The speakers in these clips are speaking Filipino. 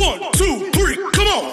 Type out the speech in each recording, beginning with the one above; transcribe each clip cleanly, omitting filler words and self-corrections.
1, 2, 3, come on!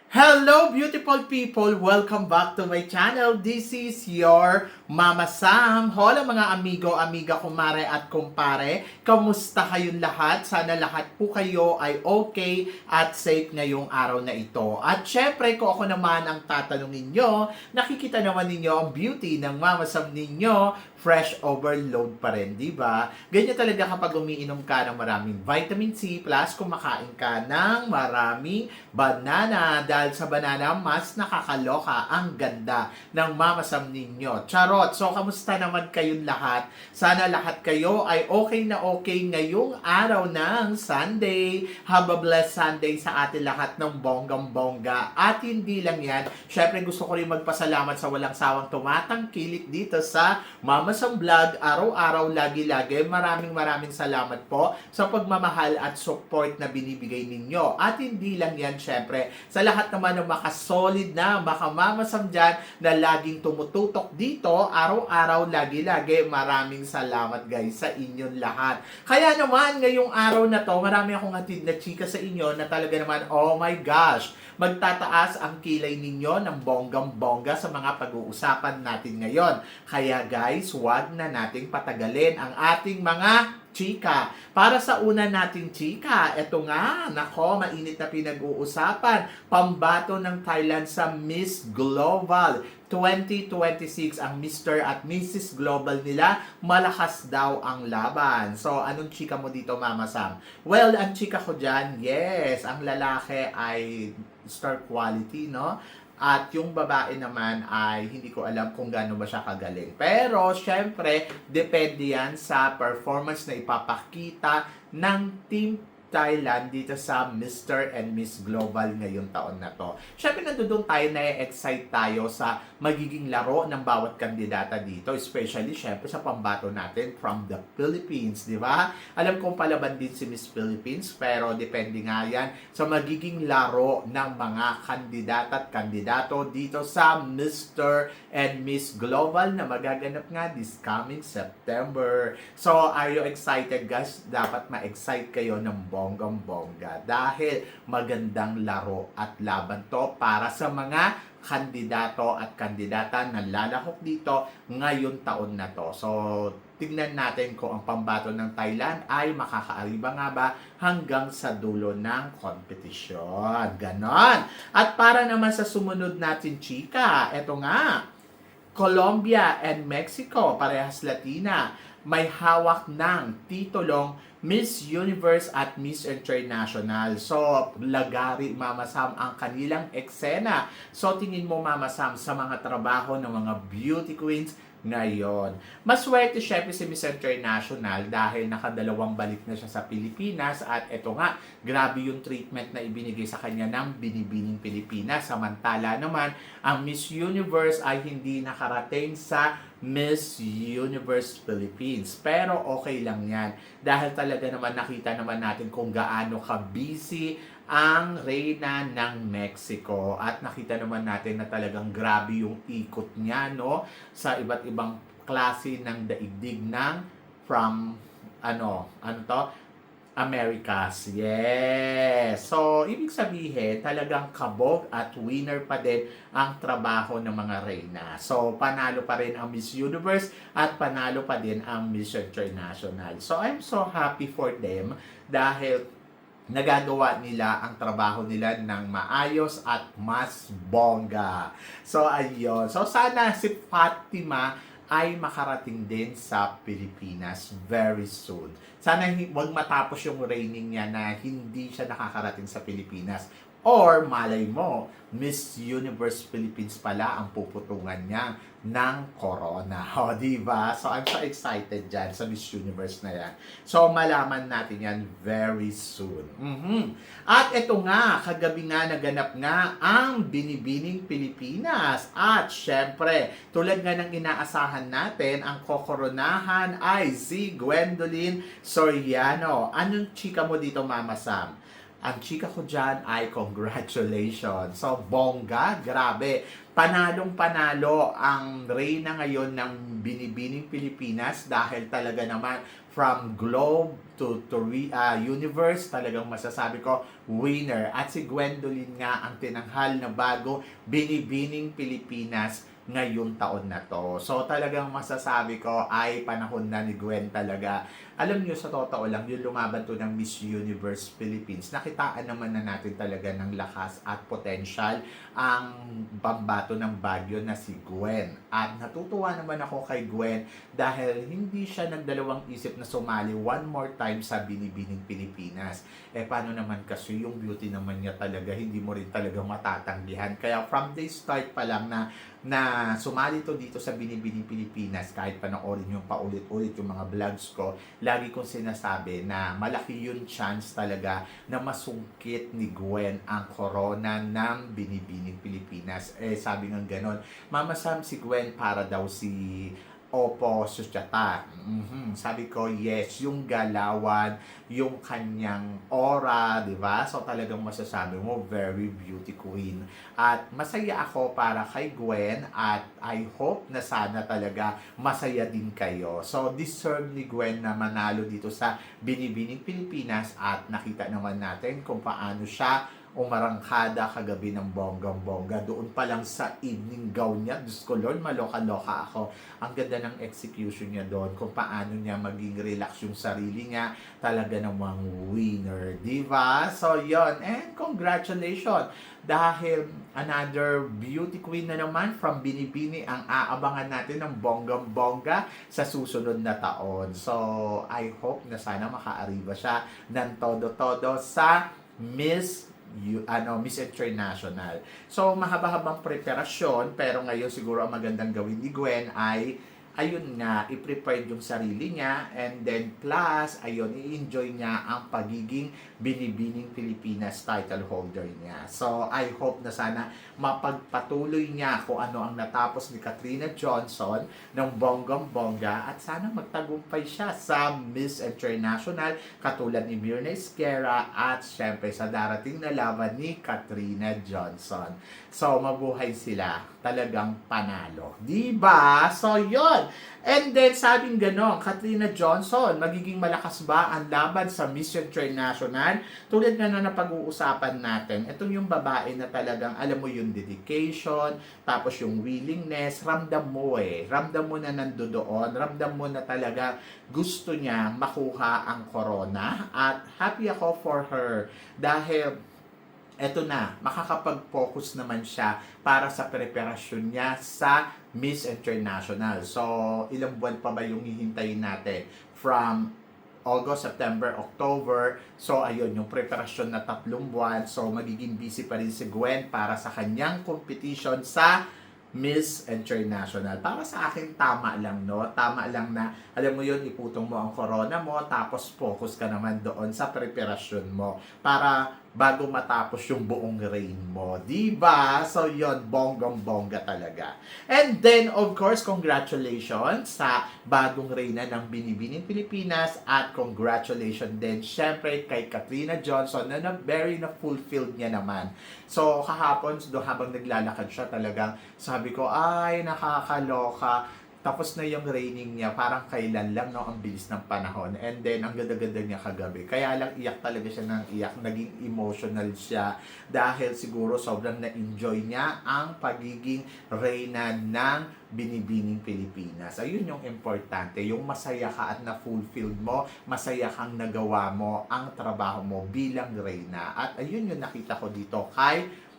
Hello beautiful people! Welcome back to my channel. This is your Mama Sam. Hola mga amigo, amiga, kumare at kumpare. Kamusta kayong lahat? Sana lahat po kayo ay okay at safe ngayong araw na ito. At syempre, kung ako naman ang tatanungin nyo, nakikita naman ninyo ang beauty ng Mama Sam ninyo, fresh overload pa rin, di ba? Ganyan talaga kapag umiinom ka ng maraming vitamin C plus kumakain ka ng maraming banana. Dahil sa banana, mas nakakaloka ang ganda ng Mama Sam ninyo. Charot! So, kamusta naman kayong lahat? Sana lahat kayo ay okay na okay ngayong araw ng Sunday. Have a blessed Sunday sa atin lahat ng bonggang-bongga. At hindi lang yan, syempre gusto ko rin magpasalamat sa walang sawang tumatangkilik dito sa Mama Sam Vlog. Araw-araw, lagi-lagi. Maraming salamat po sa pagmamahal at support na binibigay ninyo. At hindi lang yan, syempre, sa lahat naman ng makasolid na Mama Sam dyan na laging tumututok dito, araw-araw, lagi-lagi. Maraming salamat guys sa inyong lahat. Kaya naman, ngayong araw na to, marami akong hatid na chika sa inyo na talaga naman, oh my gosh, magtataas ang kilay ninyo ng bonggang-bongga sa mga pag-uusapan natin ngayon. Kaya guys, wag na nating patagalin ang ating mga chika. Para sa una nating chika, eto nga, nako, mainit na pinag-uusapan, pambato ng Thailand sa Miss Global 2026. Ang Mr. at Mrs. Global nila, malakas daw ang laban. So, anong chika mo dito, Mama Sam? Well, ang chika ko dyan, yes, ang lalaki ay star quality, no? At yung babae naman ay hindi ko alam kung gaano ba siya kagaling. Pero, syempre, depende yan sa performance na ipapakita ng Team Thailand dito sa Mr. and Miss Global ngayong taon na to. Syempre, nandun tayo na-excite tayo sa magiging laro ng bawat kandidata dito. Especially, syempre, sa pambato natin from the Philippines, di ba? Alam kong palaban din si Miss Philippines, pero depende nga yan sa magiging laro ng mga kandidata at kandidato dito sa Mr. and Miss Global na magaganap nga this coming September. So, are you excited, guys? Dapat ma-excite kayo ng bonggang-bongga dahil magandang laro at laban to para sa mga kandidato at kandidata na lalahok dito ngayon taon na to. So, tignan natin kung ang pambato ng Thailand ay makakaariba nga ba hanggang sa dulo ng kompetisyon. Ganon. At para naman sa sumunod natin, chika, eto nga, Colombia and Mexico, parehas Latina, may hawak ng titulong Miss Universe at Miss International. So, lagari, Mama Sam, ang kanilang eksena. So, tingin mo, Mama Sam, sa mga trabaho ng mga beauty queens ngayon. Maswerte syempre si Miss International dahil nakadalawang balik na siya sa Pilipinas at eto nga, grabe yung treatment na ibinigay sa kanya ng Binibining Pilipinas. Samantala naman, ang Miss Universe ay hindi nakarating sa Miss Universe Philippines. Pero okay lang yan dahil talaga naman nakita naman natin kung gaano ka-busy ang reyna ng Mexico at nakita naman natin na talagang grabe yung ikot niya, no, sa iba't ibang klase ng daigdig ng from ano to Americas. Yes. So, ibig sabihin, talagang kabog at winner pa din ang trabaho ng mga reyna. So, panalo pa rin ang Miss Universe at panalo pa din ang Miss International. So, I'm so happy for them dahil nagagawa nila ang trabaho nila ng maayos at mas bongga. So, ayun. So, sana si Fatima ay makarating din sa Pilipinas very soon. Sana wag matapos yung reigning niya na hindi siya nakakarating sa Pilipinas. Or, malay mo, Miss Universe Philippines pala ang puputungan niya ng corona. O, diba? So, I'm so excited dyan sa Miss Universe na yan. So, malaman natin yan very soon. At ito nga, kagabi nga naganap nga ang Binibining Pilipinas. At, syempre, tulad nga ng inaasahan natin, ang kokoronahan ay si Gwendolyn Soriano. Anong chika mo dito, Mama Sam? Ang chika ko dyan ay congratulations. So, bongga, grabe. panalong-panalo ang reyna ngayon ng Binibining Pilipinas dahil talaga naman from globe to universe, talagang masasabi ko, winner. At si Gwendolyn nga ang tinanghal na bago Binibining Pilipinas ngayong taon na to. So talagang masasabi ko ay panahon na ni Gwen talaga. Alam niyo, sa totoo lang, yung lumaban to ng Miss Universe Philippines, nakitaan naman na natin talaga ng lakas at potential ang bambato ng Baguio na si Gwen. At natutuwa naman ako kay Gwen dahil hindi siya nagdalawang isip na sumali one more time sa Binibining Pilipinas. Paano naman kasi yung beauty naman niya talaga, hindi mo rin talaga matatanggihan. Kaya from the start pa lang na sumali to dito sa Binibining Pilipinas, kahit panoorin yung paulit-ulit yung mga vlogs ko, lagi kong sinasabi na malaki yung chance talaga na masungkit ni Gwen ang corona ng Binibining Pilipinas. Sabi nga ganon, Mama Sam, si Gwen para daw si Opo Suchata. Sabi ko, yes, yung galawan, yung kanyang aura, di ba? So talagang masasabi mo, very beauty queen. At masaya ako para kay Gwen at I hope na sana talaga masaya din kayo. So deserve ni Gwen na manalo dito sa Binibining Pilipinas at nakita naman natin kung paano siya umarangkada kagabi ng bonggang-bongga. Doon pa lang sa evening gown niya, Diyos ko Lord, maloka-loka ako. Ang ganda ng execution niya doon, kung paano niya maging relax yung sarili niya, talaga namang winner, di ba? So, yon. And congratulations! Dahil another beauty queen na naman from Binibini ang aabangan natin ng bonggang-bongga sa susunod na taon. So, I hope na sana makaariba siya ng todo-todo sa Miss International. So, mahaba-habang preparasyon, pero ngayon siguro ang magandang gawin ni Gwen ay ayun nga, i-prepare yung sarili niya, and then plus, ayun, i-enjoy niya ang pagiging Binibining Pilipinas title holder niya. So, I hope na sana mapagpatuloy niya kung ano ang natapos ni Katrina Johnson ng bonggang-bongga at sana magtagumpay siya sa Miss International katulad ni Mirna Esquera at syempre sa darating na laban ni Katrina Johnson. So, mabuhay sila. Talagang panalo. Diba? So, yon. And then, sabing ganon, Katrina Johnson, magiging malakas ba ang laban sa Miss International? Tulad nga na napag-uusapan natin, itong yung babae na talagang, alam mo yung dedication, tapos yung willingness, ramdam mo Ramdam mo na nandoon, ramdam mo na talaga gusto niya makuha ang corona. At happy ako for her dahil eto na, makakapag-focus naman siya para sa preparasyon niya sa Miss International. So, ilang buwan pa ba yung hihintayin natin? From August, September, October. So, ayun, yung preparasyon na 3 buwan. So, magiging busy pa rin si Gwen para sa kanyang competition sa Miss International. Para sa akin, tama lang, no? Tama lang na, alam mo yun, iputong mo ang corona mo, tapos focus ka naman doon sa preparasyon mo. Para bago matapos yung buong reign mo. Diba? So, yun, bonggang-bongga talaga. And then, of course, congratulations sa bagong reyna ng Binibining Pilipinas at congratulations din, syempre, kay Katrina Johnson na very na-fulfilled niya naman. So, kahapon, habang naglalakad siya, talagang sabi ko, ay, nakakaloka. Tapos na yung raining niya, parang kailan lang, no? Ang bilis ng panahon. And then, ang ganda-ganda niya kagabi. Kaya lang, iyak talaga siya ng iyak. Naging emotional siya. Dahil siguro, sobrang na-enjoy niya ang pagiging reyna ng Binibining Pilipinas. Ayun yung importante. Yung masaya ka at na-fulfilled mo, masaya kang nagawa mo ang trabaho mo bilang reyna. At ayun yung nakita ko dito kay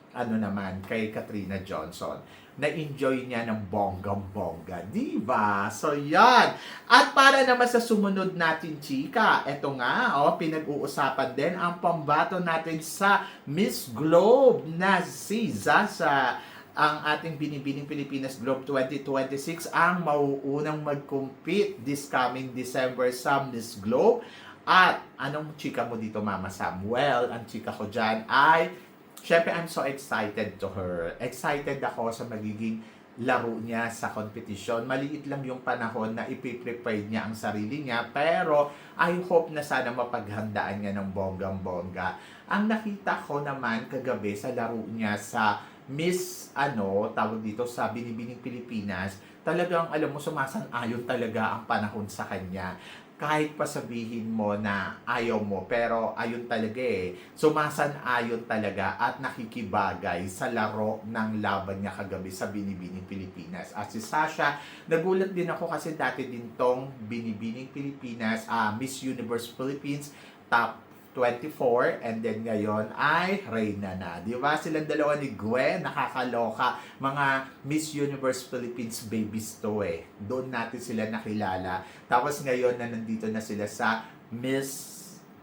kay Katrina Johnson. Na-enjoy niya ng bonggang-bongga. Diba? So, yan. At para naman sa sumunod natin, chika, eto nga, pinag-uusapan din ang pambato natin sa Miss Globe na si Zaza. Ang ating Binibining Pilipinas Globe 2026 ang mauunang mag-compete this coming December sa Miss Globe. At anong chika mo dito, Mama Sam? Well, ang chika ko dyan ay syempre, I'm so excited to her. Excited ako sa magiging laro niya sa competition. Maliit lang yung panahon na ipiprepare niya ang sarili niya, pero I hope na sana mapaghandaan niya ng bonggang-bongga. Ang nakita ko naman kagabi sa laro niya sa Miss, tawag dito sa Binibining Pilipinas, talagang alam mo sumasang-ayon talaga ang panahon sa kanya. Kahit pa sabihin mo na ayaw mo, pero ayun talaga sumasan-ayon talaga at nakikibagay sa laro ng laban niya kagabi sa Binibining Pilipinas. At si Sasha, nagulat din ako kasi dati din tong Binibining Pilipinas, Miss Universe Philippines, top 24, and then ngayon ay Reyna na. Di ba? Silang dalawa ni Gwen, nakakaloka. Mga Miss Universe Philippines babies to Doon natin sila nakilala. Tapos ngayon na nandito na sila sa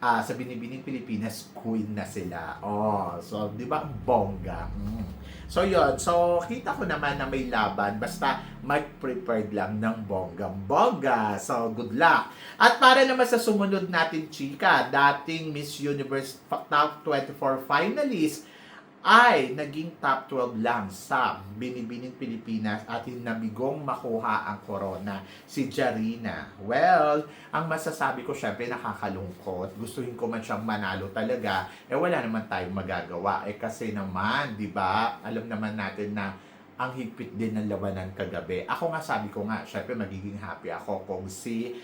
sa Binibining Pilipinas, queen na sila. So, di ba? Bongga. So, yun. So, kita ko naman na may laban. Basta, mag-prepared lang ng bonggang-bongga. So, good luck. At para naman sa sumunod natin, chika, dating Miss Universe Top 24 finalist, ay naging top 12 lang sa Binibining Pilipinas at nabigong makuha ang corona, si Jarina. Well, ang masasabi ko syempre nakakalungkot. Gustuhin ko man siyang manalo talaga, wala naman tayong magagawa. Kasi naman, di ba, alam naman natin na ang higpit din ng labanan kagabi. Ako nga sabi ko nga, syempre magiging happy ako kung si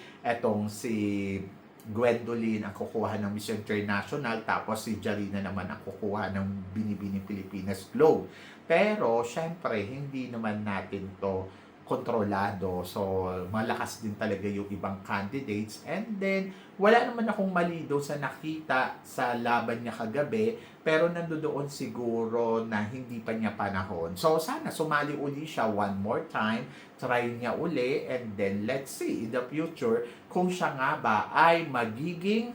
Gwendolyn ang kukuha ng Miss International, tapos si Jarina naman ang kukuha ng Binibining Pilipinas Globe. Pero, syempre, hindi naman natin to kontrolado. So, malakas din talaga yung ibang candidates. And then, wala naman akong mali doon sa nakita sa laban niya kagabi. Pero nandoon siguro na hindi pa niya panahon. So, sana sumali uli siya one more time. Try niya uli. And then, let's see in the future kung siya nga ba ay magiging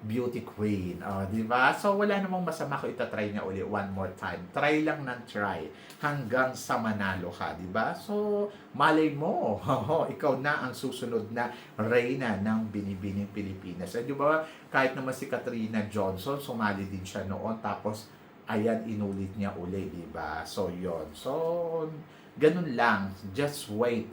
beauty queen. Di ba? So, wala namang masama kung itatry niya uli one more time. Try lang ng try hanggang sa manalo ka, di ba? So, malay mo, ikaw na ang susunod na reyna ng Binibining Pilipinas. Di ba? Kahit naman si Katrina Johnson, sumali din siya noon. Tapos, ayan, inulit niya uli, di ba? So, yon. So, ganun lang. Just wait.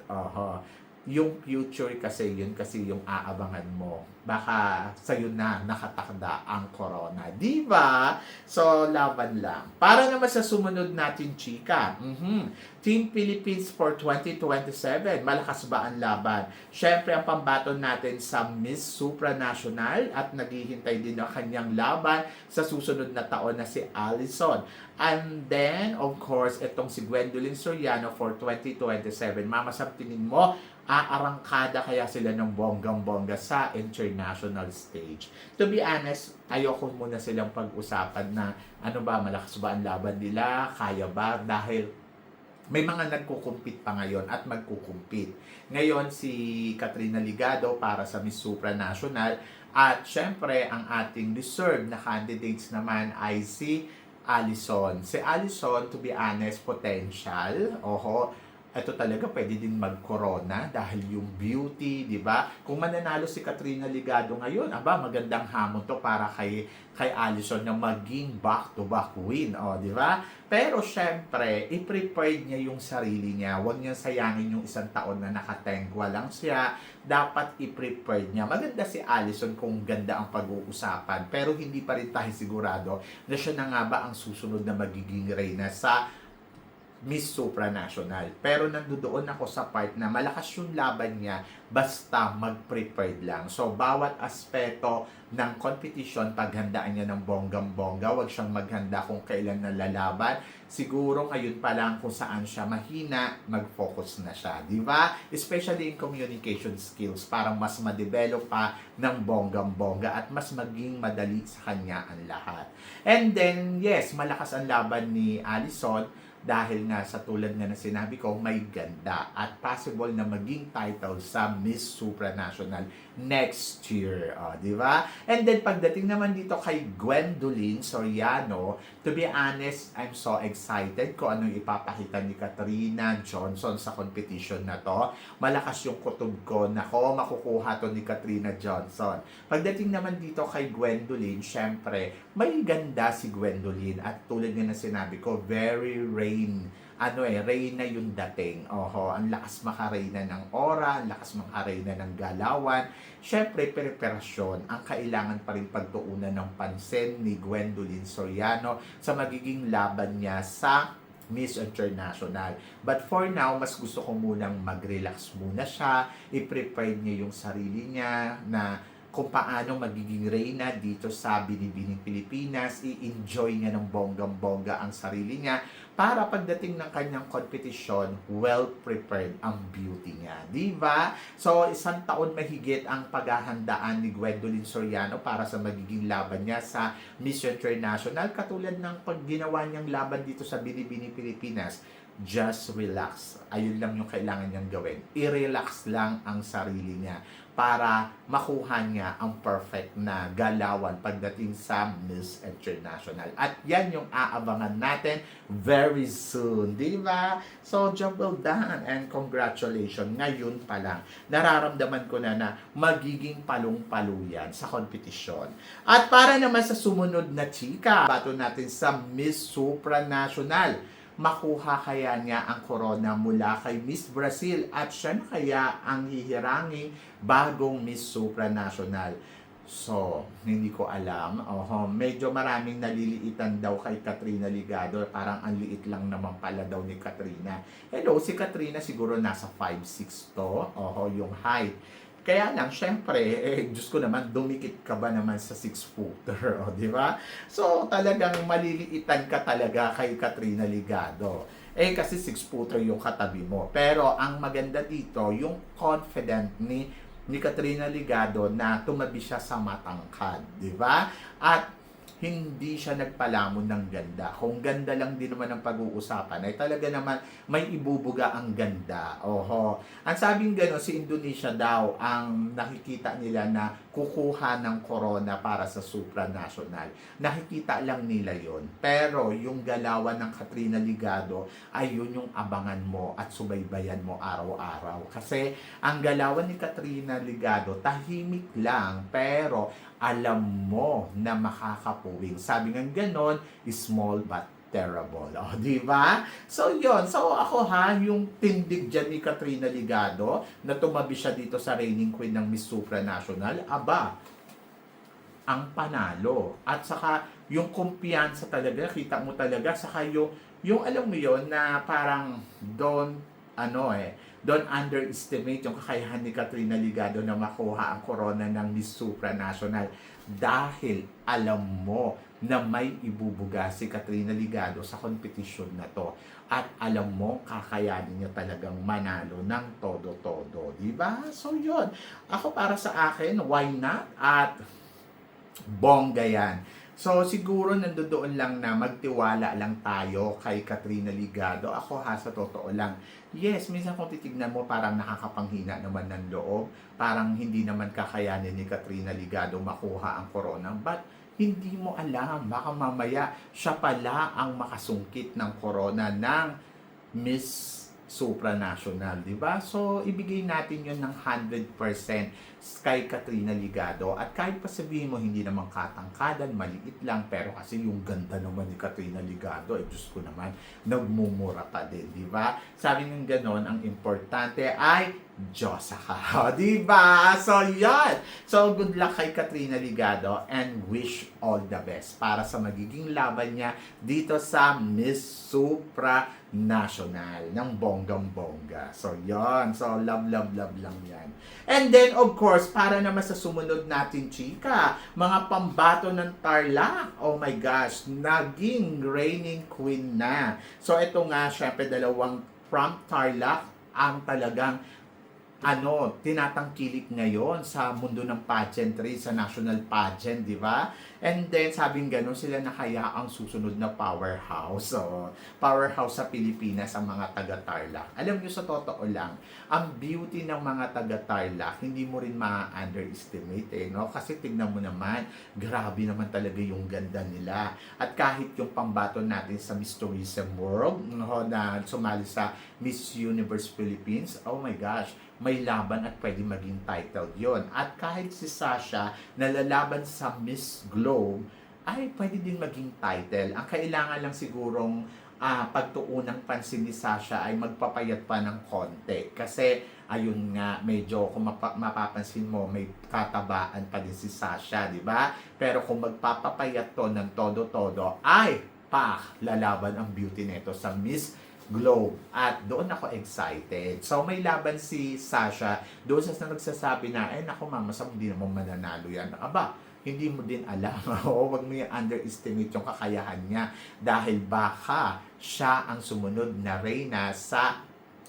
Yung future kasi yun kasi yung aabangan mo. Baka sa'yo na nakatakda ang corona. Di ba? So, laban lang. Para naman sa sumunod natin, chika. Team Philippines for 2027. Malakas ba ang laban? Siyempre, ang pambaton natin sa Miss Supranational at naghihintay din ang kanyang laban sa susunod na taon na si Allison. And then, of course, itong si Gwendolyn Soriano for 2027. Mama, sa tingin mo, aarangkada kaya sila ng bonggang-bongga sa international stage? To be honest, ayoko muna silang pag-usapan na ano ba, malakas ba ang laban nila, kaya ba, dahil may mga nagkukumpit pa ngayon at magkukumpit. Ngayon, si Katrina Ligado para sa Miss Supranational at syempre, ang ating reserve na candidates naman ay si Allison. Si Allison, to be honest, potential. Ito talaga pwede din mag-corona dahil yung beauty, di ba? Kung mananalo si Katrina Ligado ngayon, magandang hamon to para kay Allison na maging back-to-back win, di ba? Pero syempre, i-prepare niya yung sarili niya. Huwag niya sayangin yung isang taon na nakatengwa lang siya. Dapat i-prepare niya. Maganda si Allison kung ganda ang pag-uusapan, pero hindi pa rin tayo sigurado na siya na nga ba ang susunod na magiging reyna sa Miss Supranational. Pero nandoon ako sa part na malakas yung laban niya basta mag-prepared lang. So, bawat aspeto ng competition, paghandaan niya ng bonggang-bongga, wag siyang maghanda kung kailan nalalaban. Siguro ngayon pa lang kung saan siya mahina, mag-focus na siya. Di ba? Especially in communication skills, para mas ma-develop pa ng bonggang-bongga at mas maging madali sa kanya ang lahat. And then, yes, malakas ang laban ni Allison, dahil nga sa tulad nga na sinabi ko, may ganda at possible na maging title sa Miss Supranational next year. Di ba? And then pagdating naman dito kay Gwendolyn Soriano, to be honest, I'm so excited kung ano ipapakita ni Katrina Johnson sa competition na to. Malakas yung kutob ko na makukuha to ni Katrina Johnson. Pagdating naman dito kay Gwendolyn, syempre, may ganda si Gwendolyn at tulad nga na sinabi ko, very reyna yung dating. Ang lakas makareyna ng aura, ang lakas makareyna ng galawan. Syempre, preparasyon ang kailangan pa rin pagtuunan ng pansin ni Gwendolyn Soriano sa magiging laban niya sa Miss International. But for now, mas gusto ko munang mag-relax muna siya, i-prepare niya yung sarili niya na kung paano magiging reyna dito sa Binibining Pilipinas, i-enjoy niya ng bonggang-bongga ang sarili niya para pagdating ng kanyang kompetisyon, well-prepared ang beauty niya. Diba? So, 1 taon mahigit ang paghahandaan ni Gwendolyn Soriano para sa magiging laban niya sa Miss International. Katulad ng pag ginawa niyang laban dito sa Binibining Pilipinas, just relax. Ayun lang yung kailangan niyang gawin. I-relax lang ang sarili niya para makuha niya ang perfect na galawan pagdating sa Miss International. At yan yung aabangan natin very soon, di ba? So, job well done and congratulations. Ngayon pa lang, nararamdaman ko na magiging palong-palo yan sa kompetisyon. At para naman sa sumunod na chika, bato natin sa Miss Supranational. Makuha kaya niya ang corona mula kay Miss Brazil at siya na kaya ang hihiranging bagong Miss Supranational. So, hindi ko alam. Medyo maraming naliliitan daw kay Katrina Ligado. Parang ang liit lang naman pala daw ni Katrina. Hello, si Katrina siguro nasa 5'6" to. Yung height. Kaya lang, syempre, Diyos ko naman, dumikit ka ba naman sa 6-footer, di ba? So, talagang maliliitan ka talaga kay Katrina Ligado. Kasi 6-footer yung katabi mo. Pero, ang maganda dito, yung confident ni Katrina Ligado na tumabi siya sa matangkad, di ba? At hindi siya nagpalamon ng ganda. Kung ganda lang din naman ang pag-uusapan, ay talaga naman may ibubuga ang ganda. Ang sabing gano'n, si Indonesia daw ang nakikita nila na kukuha ng corona para sa supranational. Nakikita lang nila yon. Pero yung galawan ng Katrina Ligado ay yun yung abangan mo at subaybayan mo araw-araw. Kasi ang galawan ni Katrina Ligado, tahimik lang, pero alam mo na makakapuwing. Sabi nga ganon, small but terrible. Di ba? So, yon. So, ako yung tindig dyan ni Katrina Ligado na tumabi siya dito sa reigning queen ng Miss Supranational, ang panalo. At saka, yung kumpiyansa talaga, kita mo talaga, saka yung alam mo yon na parang don't underestimate yung kakayahan ni Katrina Ligado na makuha ang corona ng Miss Supranational dahil alam mo na may ibubuga si Katrina Ligado sa kompetisyon na to at alam mo kakayanin niya talagang manalo ng todo-todo, di ba? So yun, ako para sa akin, why not? At bongga yan. So, siguro nandoon lang na magtiwala lang tayo kay Katrina Ligado. Ako sa totoo lang. Yes, minsan kung titignan mo parang nakakapanghina naman ng loob. Parang hindi naman kakayanin ni Katrina Ligado makuha ang corona. But, hindi mo alam. Baka mamaya siya pala ang makasungkit ng corona ng Miss Supranational, di ba? So, ibigay natin yun ng 100% kay Katrina Ligado. At kahit pa sabihin mo, hindi naman katangkadan, maliit lang, pero kasi yung ganda naman ni Katrina Ligado, Diyos ko naman, nagmumura pa din, di ba? Sabi ng ganon, ang importante ay Diyosa ka, di ba? So, yan! So, good luck kay Katrina Ligado and wish all the best para sa magiging laban niya dito sa Miss Supranational ng bonggang-bongga. So, yan. So, love lang yan. And then, of course, para naman sa sumunod natin, chika, mga pambato ng Tarlac, oh my gosh, naging reigning queen na. So, ito nga, syempre, dalawang from Tarlac ang talagang tinatangkilik ngayon sa mundo ng pageantry, sa national pageant, di ba? And then, sabing gano'n, sila na kaya ang susunod na powerhouse. So, powerhouse sa Pilipinas ang mga taga-Tarlac. Alam nyo, sa totoo lang, ang beauty ng mga taga-Tarlac, hindi mo rin ma-underestimate, no? Kasi tignan mo naman, grabe naman talaga yung ganda nila. At kahit yung pambato natin sa Miss Tourism World, no, na sumali sa Miss Universe Philippines, oh my gosh, may laban at pwede maging title yon. At kahit si Sasha nalalaban sa Miss Globe, ay pwede din maging title. Ang kailangan lang sigurong pagtuunang pansin ni Sasha ay magpapayat pa ng konti. Kasi, ayun nga, medyo kung mapapansin mo, may katabaan pa din si Sasha, di ba? Pero kung magpapapayat to ng todo-todo, ay, lalaban ang beauty nito sa Miss Globe. At doon ako excited. So, may laban si Sasha. Doon sa nagsasabi na, naku mama, hindi naman mananalo yan. Aba, hindi mo din alam. Huwag mo yung underestimate yung kakayahan niya. Dahil baka siya ang sumunod na reyna sa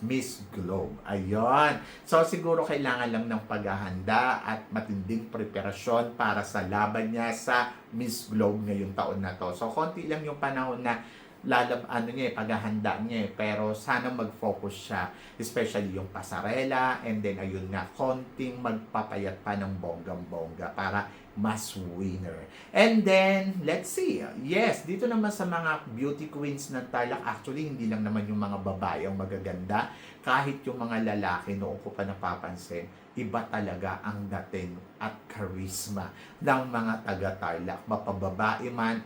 Miss Globe. Ayun. So, siguro kailangan lang ng paghahanda at matinding preparasyon para sa laban niya sa Miss Globe ngayong taon na to. So, konti lang yung panahon na paghahanda niya. Pero sana mag-focus siya, especially yung pasarela, and then ayun nga, konting magpapayat pa ng bonggang-bongga para mas winner. And then, let's see. Yes, dito naman sa mga beauty queens ng Tarlac, actually, hindi lang naman yung mga babae ang magaganda. Kahit yung mga lalaki, noong ko pa napapansin, iba talaga ang dating at charisma ng mga taga-Tarlac. Mapababae man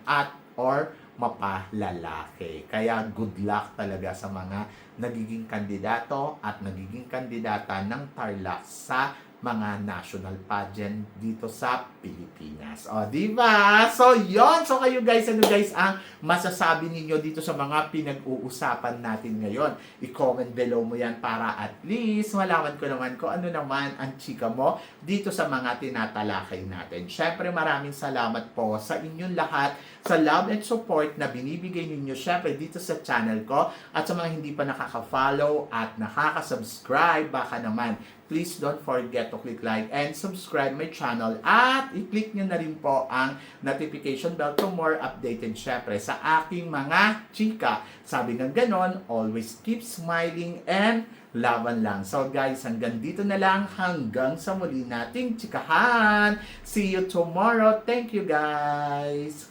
or mapalalaki. Kaya good luck talaga sa mga nagiging kandidato at nagiging kandidata ng Tarlac sa mga national pageant dito sa Pilipinas. O, diba? So, yon. So, kayo guys, ano guys ang masasabi ninyo dito sa mga pinag-uusapan natin ngayon? I-comment below mo yan para at least malaman ko naman kung ano naman ang chika mo dito sa mga tinatalakay natin. Syempre, maraming salamat po sa inyong lahat sa love and support na binibigay ninyo syempre dito sa channel ko, at sa mga hindi pa nakaka-follow at nakaka-subscribe, baka naman please don't forget to click like and subscribe my channel at i-click nyo na rin po ang notification bell to more updated syempre sa aking mga chika. Sabi ng ganon, always keep smiling and laban lang. So guys, hanggang dito na lang, hanggang sa muli nating chikahan. See you tomorrow. Thank you guys.